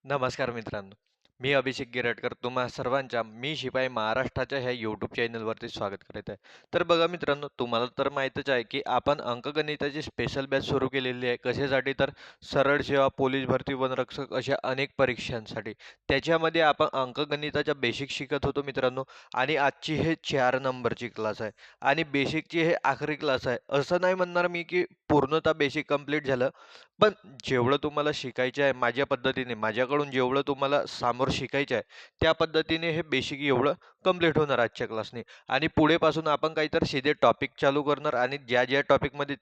नमस्कार मित्रांनो. मी अभिषेक गिरटकर तुम्हा सर्वांच्या मी शिपाई महाराष्ट्राच्या ह्या यूट्यूब चॅनलवरती स्वागत करीत आहे. तर बघा मित्रांनो, तुम्हाला तर माहीतच आहे की आपण अंकगणिताची स्पेशल बॅच सुरू केलेली आहे. कशासाठी तर सरळ सेवा, पोलीस भरती, वनरक्षक अशा अनेक परीक्षांसाठी. त्याच्यामध्ये आपण अंकगणिताच्या बेसिक शिकत होतो मित्रांनो. आणि आजची हे 4 नंबरची क्लास आहे आणि बेसिकची हे आखरी क्लास आहे. असं नाही म्हणणार मी की पूर्णतः बेसिक कंप्लीट झालं. पण जेवढं तुम्हाला शिकायचं आहे माझ्या पद्धतीने, माझ्याकडून जेवढं तुम्हाला समोर शिकायचं आहे, त्या पद्धतीने हे बेसिक एवढं कंप्लीट होणार आजच्या क्लासने. आणि पुढेपासून आपण काहीतरी सीधे टॉपिक चालू करणार आणि ज्या टॉपिकमध्ये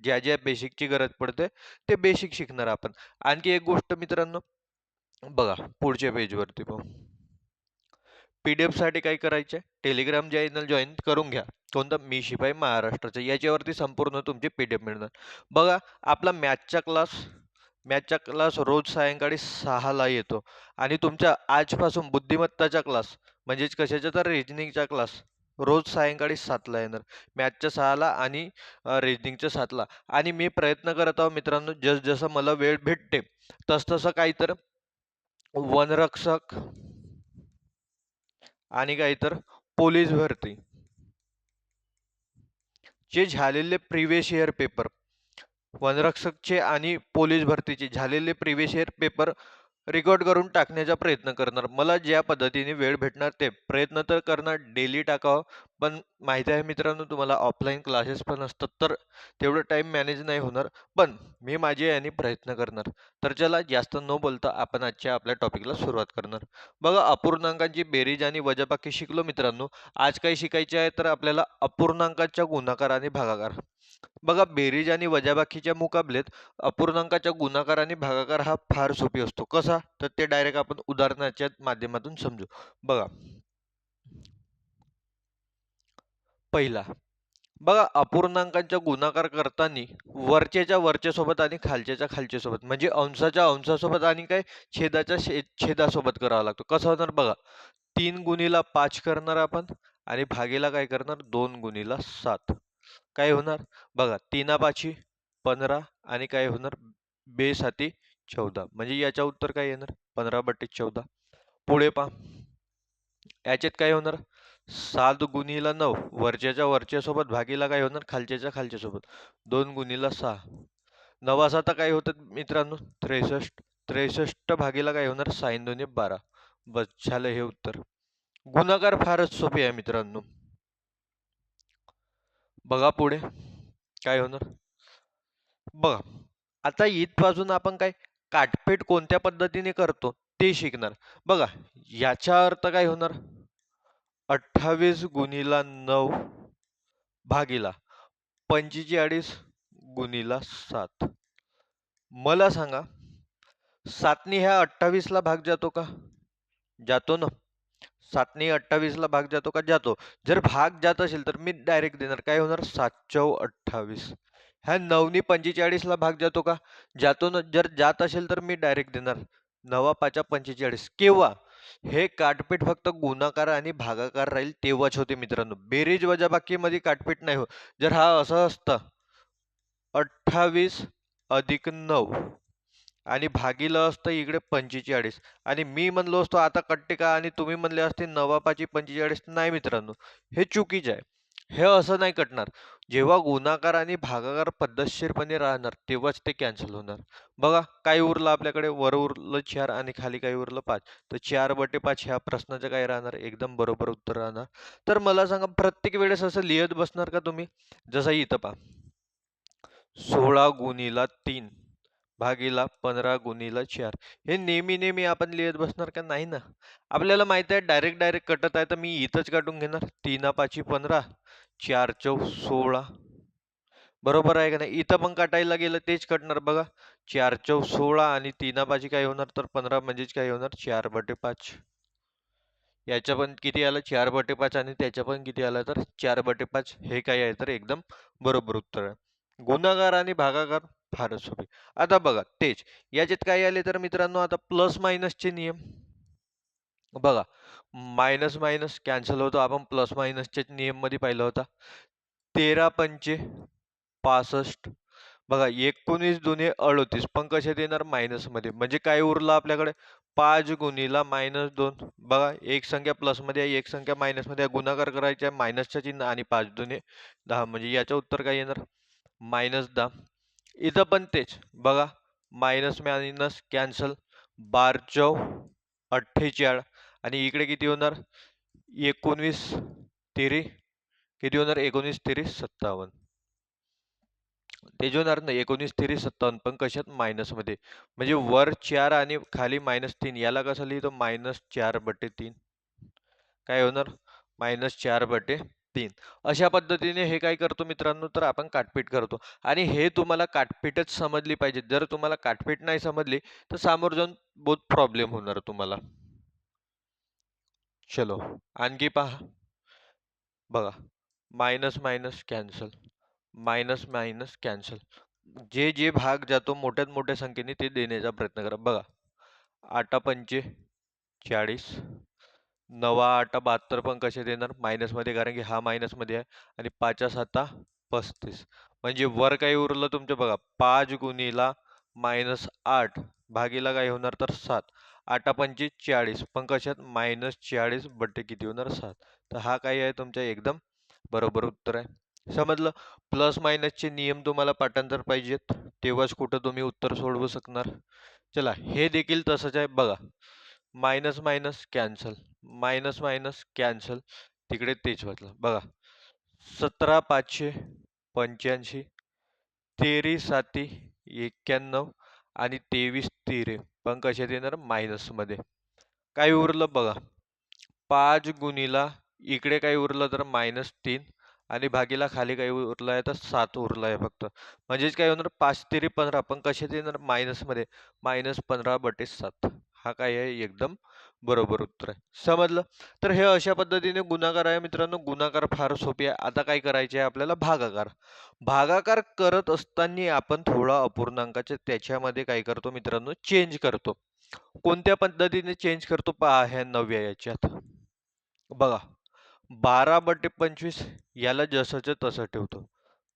ज्या बेसिकची गरज पडते, ते बेसिक शिकणार आपण. आणखी एक गोष्ट मित्रांनो, बघा पुढच्या पेजवरती पाहू. PDF साठी काय करायचे? टेलिग्राम चॅनल जॉईन करून घ्या. कोणतं? मी शिपाई महाराष्ट्राचं. याच्यावरती संपूर्ण तुमची PDF मिळणार. बघा, आपला मॅथचा क्लास रोज सायंकाळी 6ला येतो आणि तुमच्या आजपासून बुद्धिमत्ताचा क्लास म्हणजेच कशाचा तर रिजनिंगचा क्लास रोज सायंकाळी 7ला येणार. मॅथच्या 6ला आणि रिजनिंगच्या 7ला. आणि मी प्रयत्न करत आहो मित्रांनो, जसं मला वेळ भेटते तसं काही तर वनरक्षक आणि काही तर पोलीस भरती चे झालेले प्रिव्हियस इयर पेपर, वनरक्षकचे आणि पोलीस भरतीचे झालेले प्रिव्हियस इयर पेपर रेकॉर्ड करून टाकण्याचा प्रयत्न करणार. मला ज्या पद्धतीने वेळ भेटणार ते प्रयत्न तर करणार डेली टाकावं. पण माहिती आहे मित्रांनो, तुम्हाला ऑफलाईन क्लासेस पण असतात, तर तेवढं टाईम मॅनेज नाही होणार. पण मी माझे याने प्रयत्न करणार. तर चला जास्त न बोलता आपण आजच्या आपल्या टॉपिकला सुरुवात करणार. बघा, अपूर्णांकांची बेरीज आणि वजाबाकी शिकलो मित्रांनो. आज काय शिकायचे आहे तर आपल्याला अपूर्णांकाच्या गुणाकार आणि भागाकार. बघा, बेरीज आणि वजाबाकीच्या मुकाबलेत अपूर्णांकाच्या गुणाकार आणि भागाकार हा फार सोपी असतो. कसा? तर ते डायरेक्ट आपण उदाहरणाच्या माध्यमातून समजू. बघा, पहिला, बघा अपूर्णांकांचा गुणाकार करताना वरच्याच्या वरच्यासोबत आणि खालच्याच्या खालच्यासोबत म्हणजे अंशाच्या अंशासोबत आणि काय छेदासोबत करावा लागतो. कसं होणार बघा, 3 गुणिले 5 करणार आपण आणि भागीला काय करणार 2 गुणिले 7. काय होणार बघा, 3 5 15 आणि काय होणार 2 7 14. म्हणजे याच्या उत्तर काय येणार 15/14. पुढे पहा, याच्यात काय होणार 7 गुणिले 9 वरच्याच्या वरच्या सोबत भागीला काय होणार खालच्याच्या खालच्या सोबत 2 गुणिले 6. 9 7 काय होतात मित्रांनो 63. 63 भागीला काय होणार 6 2 12. बस झालं हे उत्तर. गुणाकार फारच सोपे आहे मित्रांनो. बघा पुढे काय होणार. बघा, आता इथपासून आपण काय काटफेट कोणत्या पद्धतीने करतो ते शिकणार. बघा, याचा अर्थ काय होणार 28 गुणिले 9 भागीला 45 गुणिले 7. मला सांगा, 7ने ह्या 28ला भाग जातो का? जातो ना. 7ने 28ला भाग जातो का? जातो. जर भाग जात असेल तर मी डायरेक्ट देणार. काय होणार 7×4 = 28. ह्या 9ने 45ला भाग जातो का? जातो ना. जर जात असेल तर मी डायरेक्ट देणार 9×5 = 45. केव्हा? हे काटपीट फक्त गुणाकार आणि भागाकार राहील तेव्हाच होते मित्रांनो. बेरीज वजाबाकीमध्ये काटपीट नाही होत. जर हा असं असतं 28 + 9 आणि भागीलं असतं इकडे 45 आणि मी म्हणलो असतो आता कट्टे का आणि तुम्ही म्हणले असते 9×5 = 45. नाही मित्रांनो, हे चुकीचे आहे. हे असं नाही कटणार. जेव्हा गुणाकार आणि भागाकार पद्धतशीरपणे राहणार तेव्हाच ते कॅन्सल होणार. बघा, काय उरलं आपल्याकडे, वर उरलं 4 आणि खाली काय उरलं 5. तर 4/5 ह्या प्रश्नाचं काय राहणार एकदम बरोबर उत्तर राहणार. तर मला सांगा, प्रत्येक वेळेस असं लिहित बसणार का तुम्ही? जसं इथं पहा, 16 गुणिले 3 भागीला 15 गुणिले 4. हे नेहमी नेहमी आपण लिहित बसणार का? नाही ना. आपल्याला माहित आहे डायरेक्ट कटत आहे, तर मी इथंच काढून घेणार. 3 5 15 4 4 16. बरोबर आहे का नाही? इथं पण काटायला गेलं तेच कटणार बघा. 4 4 16 आणि 3 5 काय होणार तर 15 म्हणजेच काय होणार 4/5. याच्या पण किती आलं 4/5 आणि त्याच्या पण किती आलं तर 4/5. हे काय आहे तर एकदम बरोबर उत्तर आहे. गुणाकार आणि भागाकार फारच सोपे. आता बघा तेच याच्यात काय आले तर मित्रांनो, आता प्लस मायनसचे नियम बघा. मायनस मायनस कॅन्सल होतो, आपण प्लस मायनसच्या नियम मध्ये पाहिलं होता. 13 पंचे 65 बघा 19 दुने 38 पण कशात येणार मायनसमध्ये. म्हणजे काय उरलं आपल्याकडे 5 गुणिला -2. बघा एक संख्या प्लसमध्ये आहे, एक संख्या मायनसमध्ये आहे. गुणाकार करायचा आहे मायनसचं चिन्ह आणि 5 दुने 10 म्हणजे याचं उत्तर काय येणार -10. इथं पण तेच बघा मायनस मायनस कॅन्सल 12 48 आणि इकडे किती होणार 19 तेरी किती होणार 19 तेरी 57. ते जे होणार ना 19 तेरी 57 पण कशात मायनसमध्ये म्हणजे वर 4 आणि खाली -3 याला कसं लिहितो -4/3 काय होणार -4/3. अशा पद्धतीने हे काय करतो मित्रांनो तर आपण काटपीट करतो आणि हे तुम्हाला काटपीटच समजली पाहिजे. जर तुम्हाला काटपीट नाही समजली तर समोर जाऊन बहुत प्रॉब्लेम होणार तुम्हाला. चलो आणखी पहा बघा minus minus cancel minus minus cancel जे जे भाग जातो मोठ्यात मोठ्या संख्येने ते देण्याचा प्रयत्न करा. बघा 8 पंचे 40 9 8 72 पण कसे देणार मायनस मध्ये कारण की हा मायनस मध्ये आहे आणि 5 7 35 म्हणजे वर काही उरलं तुमचं बघा 5 गुणिला -8 भागीला काय होणार तर 7 8 पंचे 40 पण कशात -40 बट्टे किती होणार 7. तर हा काय आहे तुमच्या एकदम बरोबर उत्तर आहे. समजलं प्लस मायनसचे नियम तुम्हाला पाठांतर पाहिजेत तेव्हाच कुठं तुम्ही उत्तर सोडवू शकणार. चला हे देखील तसंच आहे बघा minus minus cancel minus minus cancel तिकडे तेच वाचलं बघा 17 5 85 13 7 91 आणि 23 13 पण कशात येणार मायनस मध्ये. काय उरलं बघा 5 गुणिला इकडे काय उरलं तर -3 आणि भागीला खाली काही उरलं आहे तर 7 उरलं आहे फक्त. म्हणजेच काय होणार 5 तेरी 15 पण कशात येणार मायनस मध्ये -15/7. हा काय आहे एकदम बरोबर उत्तर आहे. समजलं तर हे अशा पद्धतीने गुणाकार आहे मित्रांनो. गुणाकार फार सोपी आहे. आता काय करायचे आहे आपल्याला भागाकार. भागाकार करत असताना आपण थोडा अपूर्णांकाच्या त्याच्यामध्ये काय करतो मित्रांनो चेंज करतो. कोणत्या पद्धतीने चेंज करतो पहा ह्या 9व्या याच्यात. बघा 12/25 याला जसंच्या तसं ठेवतो.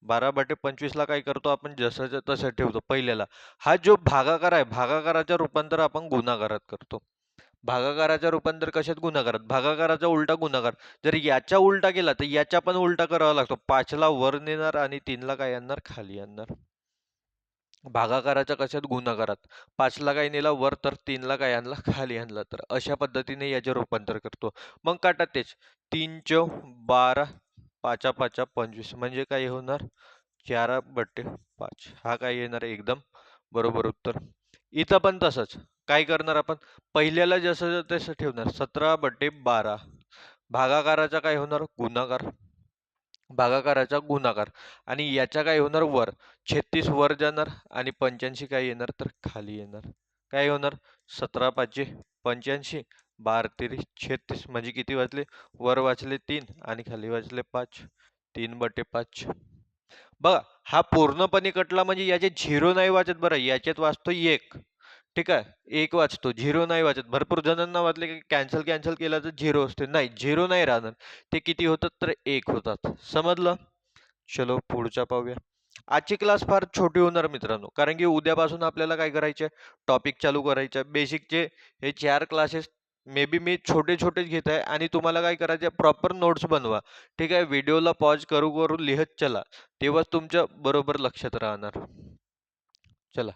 12/25 ला काय करतो आपण जसंच्या तसं ठेवतो पहिल्याला. हा जो भागाकार आहे भागाकाराच्या रूपांतर आपण गुणाकारात करतो. भागाकाराचा रूपांतर कशात गुणाकारात. भागाकाराचा उलटा गुणाकार. जर याच्या उलटा केला तर याच्या पण उलटा करावा लागतो. 5 ला वर नेणार आणि 3 ला काय आणणार खाली आणणार. भागाकाराच्या कशात गुणाकारात 5 ला काय नेला वर तर 3 ला काय आणला खाली आणला तर अशा पद्धतीने याचे रूपांतर करतो. मग काटा तेच 3 चौ 12 5 5 25 म्हणजे काय होणार 4/5 हा काय येणार एकदम बरोबर उत्तर. इथं पण तसंच काय करणार आपण पहिल्याला जसं तसं ठेवणार 17/12 भागाकाराचा काय होणार गुणाकार भागाकाराचा गुणाकार आणि याच्या काय होणार वर 36 वर जाणार आणि 85 काय येणार तर खाली येणार. काय होणार 17 5 85 12 तेरी 36 म्हणजे किती वाजले वर वाचले 3 आणि खाली वाचले 5 3/5. बघा हा पूर्णपणे कटला म्हणजे याचे झिरो नाही वाचत बरं याच्यात वाचतो 1. ठीक आहे 1 वाचतो झिरो नाही वाचत. भरपूर जणांना वाटले की कॅन्सल कॅन्सल केला तर झिरो असते. नाही झिरो नाही राहणार. ते किती होतात तर 1 होतात. समजलं. चलो पुढचा पाहूया. आजची क्लास फार छोटी होणार मित्रांनो कारण की उद्यापासून आपल्याला काय करायचे टॉपिक चालू करायचे बेसिकचे हे 4 क्लासेस मे बी मी छोटे छोटेच घेत आहे आणि तुम्हाला काय करायचे प्रॉपर नोट्स बनवा. ठीक आहे व्हिडिओला पॉज करू करू लिहत चला तेव्हाच तुमच्या बरोबर लक्षात राहणार. चला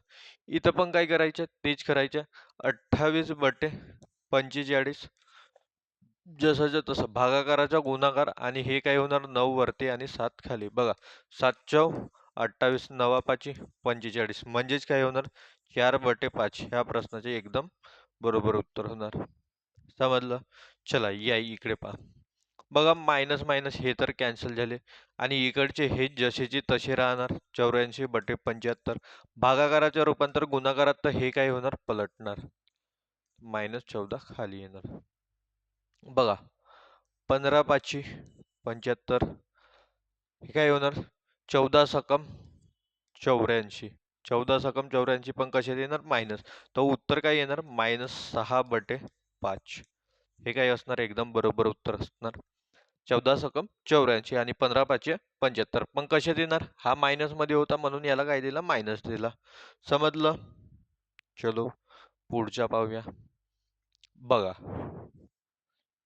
इथं पण काय करायचं तेच करायचं 28/45 जसंच्या तसं भागाकाराचा गुणाकार आणि हे काय होणार 9 वरती आणि 7 खाली. बघा 7 चौ 28 9 5 45 म्हणजेच काय होणार 4/5 ह्या प्रश्नाचे एकदम बरोबर उत्तर होणार. समजलं. चला या इकडे पहा. बघा मायनस मायनस हे तर कॅन्सल झाले आणि इकडचे हे जसेचे तसे राहणार 84/75 भागाकाराच्या रूपांतर गुणाकारात तर हे काय होणार पलटणार -14 खाली येणार. बघा 15 5 75 हे काय होणार 14 सकम 84 14 सकम 84 पण कशात येणार मायनस तर उत्तर काय येणार -6/5 हे काय असणार एकदम बरोबर उत्तर असणार. 14 सकम 84 आणि 15 पाचशे 75. पण कशात येणार? हा मायनस मध्ये होता म्हणून याला काय दिला? मायनस दिला. समजलं? चलो पुढच्या पाहूया. बघा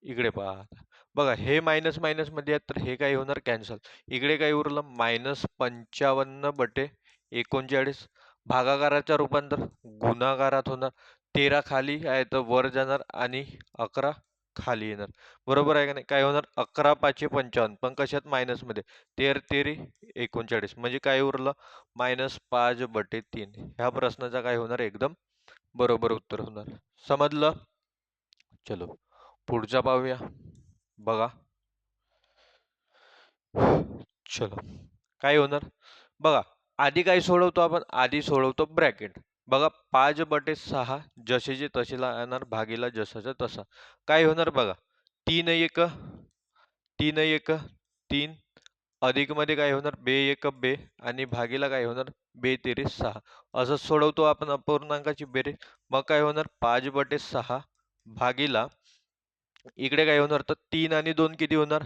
इकडे पहा आता. बघा हे मायनस मायनस मध्ये आहेत तर हे काय होणार? कॅन्सल. इकडे काय उरलं? -55/39 भागाकाराच्या रूपांतर गुणाकारात होणार. 13 खाली आहे तर वर जाणार आणि 11 खाली येणार. बरोबर आहे का नाही? काय होणार? 11 पाचशे 55 पण कशात? मायनस मध्ये. 13 तेरी 39 म्हणजे काय उरलं? -5/3. ह्या प्रश्नाचा काय होणार? एकदम बरोबर उत्तर होणार. समजलं? चलो पुढचा पाहूया. बघा चलो काय होणार? बघा आधी काय सोडवतो आपण? आधी सोडवतो ब्रॅकेट. बघा 5/6 जसेचे तसे येणार भागीला जसाचा तसा. काय होणार बघा? 3 1 3 1 3 अधिक मध्ये काय होणार? 2 1 2 आणि भागीला काय होणार? 2 तेरी 6. असं सोडवतो आपण अपूर्णांकाची बेरीज. मग काय होणार? 5/6 भागीला इकडे काय होणार? तर 3 आणि 2 किती होणार?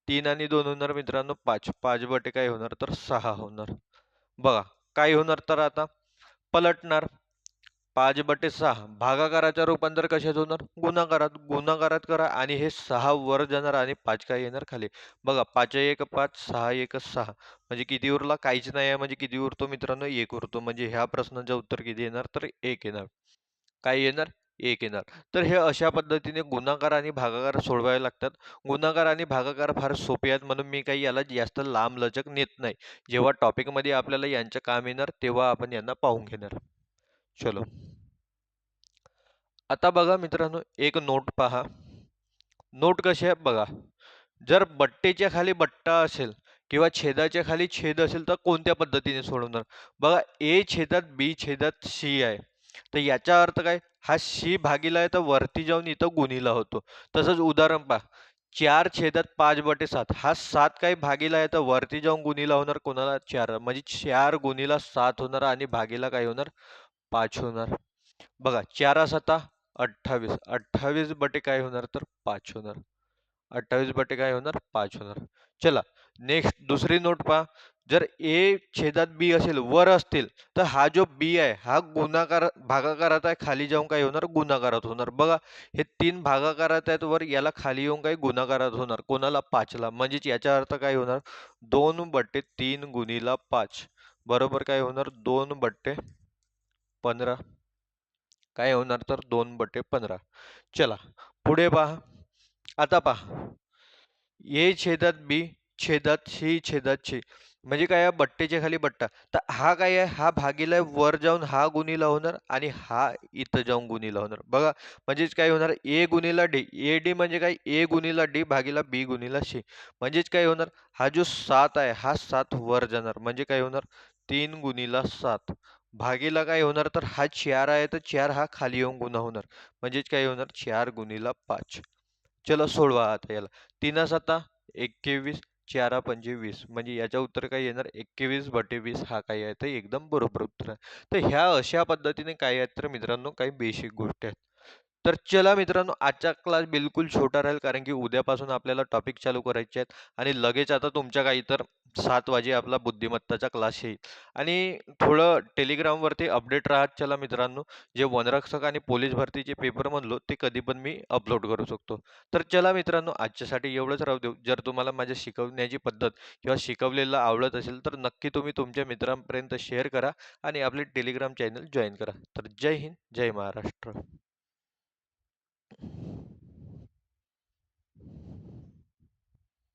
3 आणि 2 होणार मित्रांनो 5. 5 बटे काय होणार? तर 6 होणार. बघा काय होणार तर आता पलटणार. 5/6 भागाकाराच्या रूपांतर कशात होणार? गुणाकारात. गुणाकारात करा आणि हे 6 वर जाणार आणि 5 काय येणार? खाली. बघा 5 1 5 6 1 6 म्हणजे किती उरला? काहीच नाही आहे म्हणजे किती उरतो मित्रांनो? 1 उरतो. म्हणजे ह्या प्रश्नाचं उत्तर किती येणार? तर 1 येणार. काय येणार? 1 येणार. तर हे अशा पद्धतीने गुणाकार आणि भागाकार सोडवावे लागतात. गुणाकार आणि भागाकार फार सोपे आहेत म्हणून मी काही याला जास्त लांबलचक नेत नाही. जेव्हा टॉपिकमध्ये आपल्याला यांचं काम येणार तेव्हा आपण यांना पाहून घेणार. चलो आता बघा मित्रांनो एक नोट पहा. नोट कशी आहे बघा. जर बट्टेच्या खाली बट्टा असेल किंवा छेदाच्या खाली छेद असेल तर कोणत्या पद्धतीने सोडवणार? बघा ए छेदात बी छेदात सी आहे. तर याचा अर्थ काय? हा सी भागीला आहे तर वरती जाऊन इथं गुणीला होतो. तसंच उदाहरण पहा. 4/5 हा 7 काय भागीला आहे तर वरती जाऊन गुणीला होणार कोणाला? 4 म्हणजे 4 गुणीला 7 होणार आणि भागीला काय होणार? 5 होणार. बघा 4 7 28 बटे काय होणार? तर 5 होणार. 28 बटे काय होणार? 5 होणार. चला नेक्स्ट दुसरी नोट पहा. जर ए छेदात बी असेल वर असतील तर हा जो बी आहे हा गुणाकार भागाकारात आहे खाली जाऊन काय होणार? गुणाकारात होणार. बघा हे 3 भागाकारात आहेत वर याला खाली येऊन काय गुणाकारात होणार कोणाला? 5 ला. म्हणजेच याचा अर्थ काय होणार? 2/3 गुणीला 5 बरोबर काय होणार? 2/15 काय होणार? तर 2/15. चला पुढे पहा. आता पहा ए छेदात बी छेदात सी छेदात सी म्हणजे काय आहे? बट्टेच्या खाली बट्टा. तर हा काय आहे? हा भागीला वर जाऊन हा गुणीला होणार आणि हा इथं जाऊन गुणीला होणार. बघा म्हणजेच काय होणार? ए गुणीला डी. ए डी म्हणजे काय? ए गुणीला डी भागीला बी गुणीला सी. म्हणजेच काय होणार? हा जो 7 आहे हा 7 वर जाणार म्हणजे काय होणार? 3 गुणीला 7 भागीला काय होणार? तर हा 4 आहे तर 4 हा खाली येऊन गुणा होणार. म्हणजेच काय होणार? 4 गुणीला 5. चला सोडवा आता याला. 3 7 21 4 20 म्हणजे याच्या उत्तर काय येणार? 21/20 हा काय आहे? तर एकदम बरोबर उत्तर आहे. तर ह्या अशा पद्धतीने काय आहेत तर मित्रांनो काही बेसिक गोष्टी आहेत. तर चला मित्रांनो आजचा क्लास बिलकुल छोटा राहील कारण की उद्यापासून आपल्याला टॉपिक चालू करायचे आहेत आणि लगेच आता तुमच्या काही तर 7 वाजे आपला बुद्धिमत्ताचा क्लास येईल आणि थोडं टेलिग्रामवरती अपडेट राहत चला मित्रांनो. जे वनरक्षक आणि पोलीस भरतीचे पेपर म्हणलो ते कधी पण मी अपलोड करू शकतो. तर चला मित्रांनो आजच्यासाठी एवढंच राहू देऊ. जर तुम्हाला माझ्या शिकवण्याची पद्धत किंवा शिकवलेलं आवडत असेल तर नक्की तुम्ही तुमच्या मित्रांपर्यंत शेअर करा आणि आपले टेलिग्राम चॅनल जॉईन करा. तर जय हिंद, जय महाराष्ट्र.